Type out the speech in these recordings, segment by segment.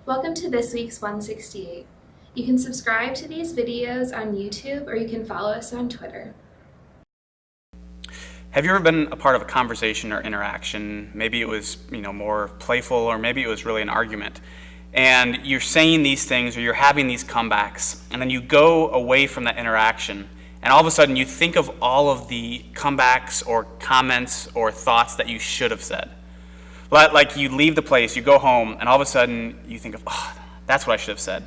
Welcome to this week's 168. You can subscribe to these videos on YouTube or you can follow us on Twitter. Have you ever been a part of a conversation or interaction? Maybe it was, more playful, or maybe it was really an argument. And you're saying these things or you're having these comebacks, and then you go away from that interaction, and all of a sudden you think of all of the comebacks or comments or thoughts that you should have said. Like you leave the place, you go home, and all of a sudden you think of, oh, that's what I should have said.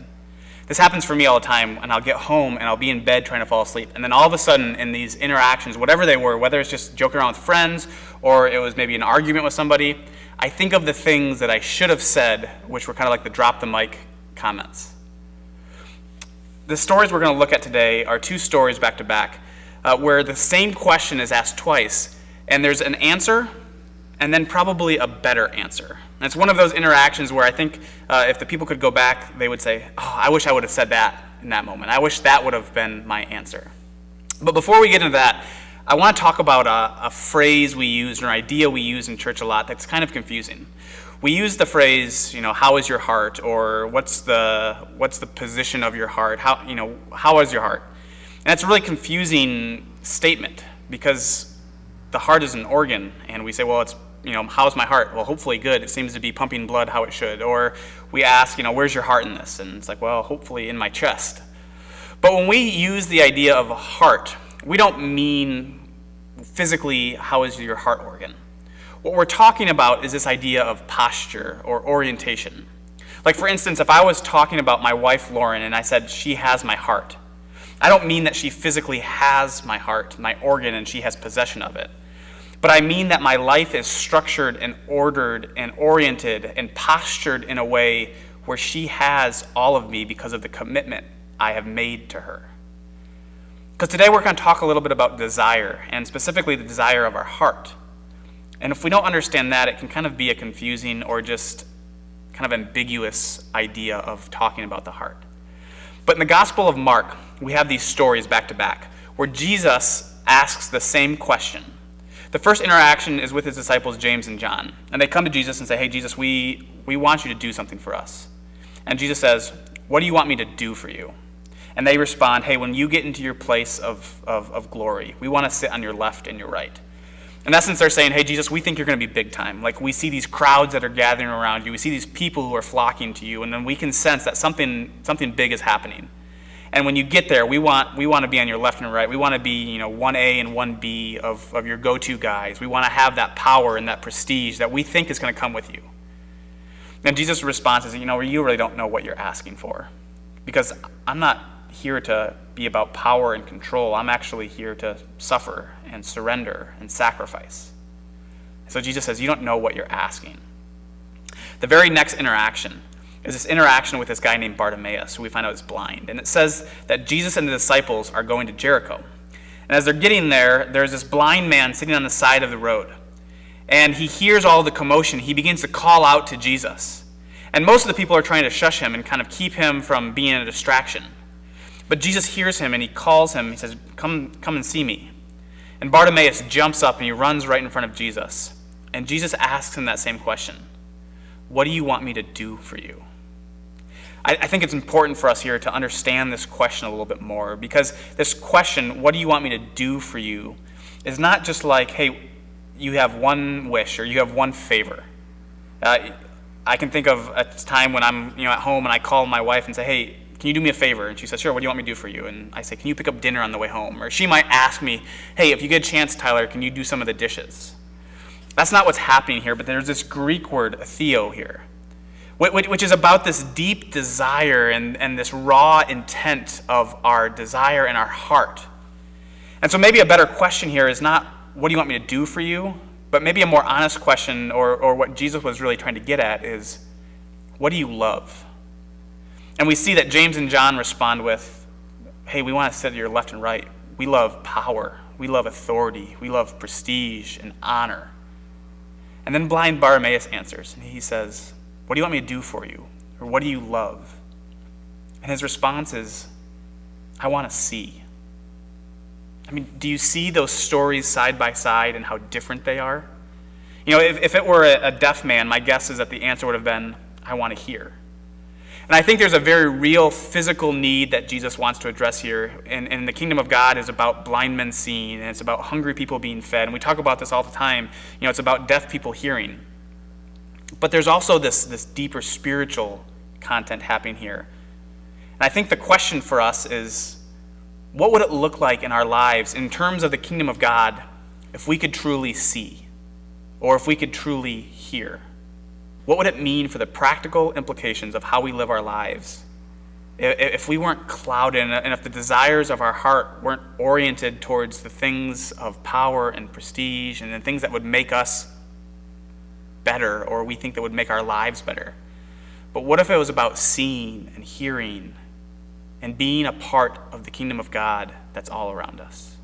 This happens for me all the time, and I'll get home and I'll be in bed trying to fall asleep, and then all of a sudden in these interactions, whatever they were, whether it's just joking around with friends or it was maybe an argument with somebody, I think of the things that I should have said, which were kind of like the drop the mic comments. The stories we're going to look at today are two stories back to back, where the same question is asked twice, and there's an answer and then probably a better answer. And it's one of those interactions where I think if the people could go back, they would say, oh, I wish I would have said that in that moment. I wish that would have been my answer. But before we get into that, I want to talk about a phrase we use, or an idea we use in church a lot that's kind of confusing. We use the phrase, how is your heart? Or what's the position of your heart? How is your heart? And it's a really confusing statement, because the heart is an organ, and we say, well, it's how's my heart? Well, hopefully good. It seems to be pumping blood how it should. Or we ask, where's your heart in this? And it's like, well, hopefully in my chest. But when we use the idea of a heart, we don't mean physically how is your heart organ. What we're talking about is this idea of posture or orientation. Like, for instance, if I was talking about my wife, Lauren, and I said she has my heart, I don't mean that she physically has my heart, my organ, and she has possession of it. But I mean that my life is structured and ordered and oriented and postured in a way where she has all of me because of the commitment I have made to her. Because today we're going to talk a little bit about desire, and specifically the desire of our heart. And if we don't understand that, it can kind of be a confusing or just kind of ambiguous idea of talking about the heart. But in the Gospel of Mark, we have these stories back to back where Jesus asks the same question. The first interaction is with his disciples, James and John. And they come to Jesus and say, hey, Jesus, we want you to do something for us. And Jesus says, what do you want me to do for you? And they respond, hey, when you get into your place of glory, we want to sit on your left and your right. In essence, they're saying, hey, Jesus, we think you're going to be big time. Like, we see these crowds that are gathering around you. We see these people who are flocking to you. And then we can sense that something big is happening. And when you get there, we want to be on your left and right. We want to be, 1A and 1B of your go-to guys. We want to have that power and that prestige that we think is going to come with you. And Jesus' response is, you really don't know what you're asking for. Because I'm not here to be about power and control. I'm actually here to suffer and surrender and sacrifice. So Jesus says, you don't know what you're asking. The very next interaction is this interaction with this guy named Bartimaeus, who we find out is blind. And it says that Jesus and the disciples are going to Jericho. And as they're getting there, there's this blind man sitting on the side of the road. And he hears all the commotion. He begins to call out to Jesus. And most of the people are trying to shush him and kind of keep him from being a distraction. But Jesus hears him and he calls him. He says, come and see me. And Bartimaeus jumps up and he runs right in front of Jesus. And Jesus asks him that same question. What do you want me to do for you? I think it's important for us here to understand this question a little bit more, because this question, what do you want me to do for you, is not just like, hey, you have one wish or you have one favor. I can think of a time when I'm at home and I call my wife and say, hey, can you do me a favor? And she says, sure, what do you want me to do for you? And I say, can you pick up dinner on the way home? Or she might ask me, hey, if you get a chance, Tyler, can you do some of the dishes? That's not what's happening here, but there's this Greek word, theo, here, which is about this deep desire and this raw intent of our desire in our heart. And so maybe a better question here is not, what do you want me to do for you? But maybe a more honest question, or what Jesus was really trying to get at, is, what do you love? And we see that James and John respond with, hey, we want to sit at your left and right. We love power. We love authority. We love prestige and honor. And then blind Bartimaeus answers, and he says, what do you want me to do for you? Or what do you love? And his response is, I want to see. I mean, do you see those stories side by side and how different they are? You know, if it were a deaf man, my guess is that the answer would have been, I want to hear. And I think there's a very real physical need that Jesus wants to address here. And the kingdom of God is about blind men seeing, and it's about hungry people being fed. And we talk about this all the time. You know, it's about deaf people hearing. But there's also this deeper spiritual content happening here. And I think the question for us is, what would it look like in our lives in terms of the kingdom of God if we could truly see, or if we could truly hear? What would it mean for the practical implications of how we live our lives if we weren't clouded and if the desires of our heart weren't oriented towards the things of power and prestige and the things that would make us better, or we think that would make our lives better? But what if it was about seeing and hearing and being a part of the kingdom of God that's all around us?